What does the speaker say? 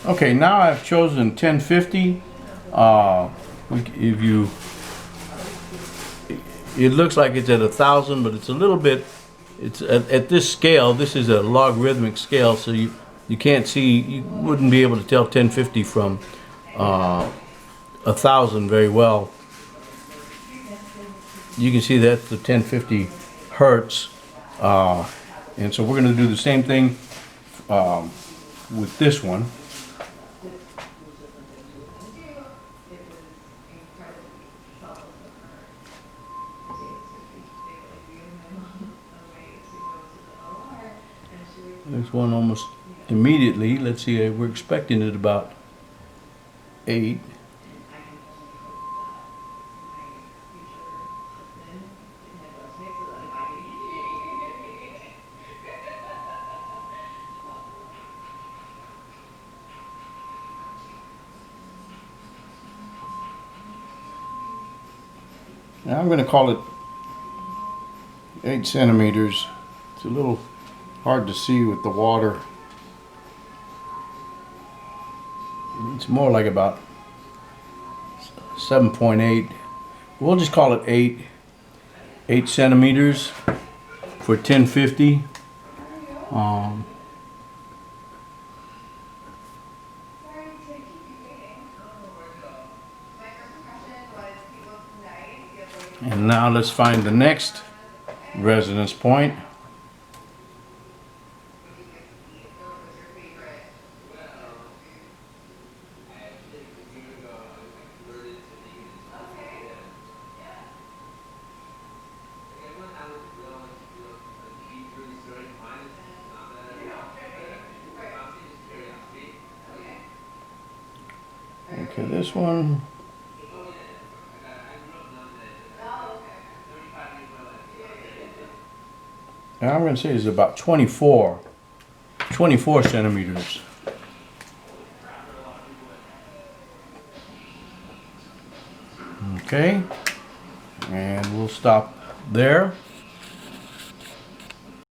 Okay, now I've chosen 1050. If you, it looks like it's at 1,000, but it's a little bit. It's at this scale. This is a logarithmic scale, so you can't see. You wouldn't be able to tell 1050 from 1,000 very well. You can see that's the 1050 hertz, and so we're going to do the same thing with this one. There's one almost immediately. Let's see, we're expecting it about 8. Now I'm going to call it 8 centimeters. It's a little hard to see with the water. It's more like about 7.8. We'll just call it 8 centimeters for 1050. And now let's find the next resonance point. Okay, this one. And I'm going to say it's about 24 centimeters. Okay, and we'll stop there.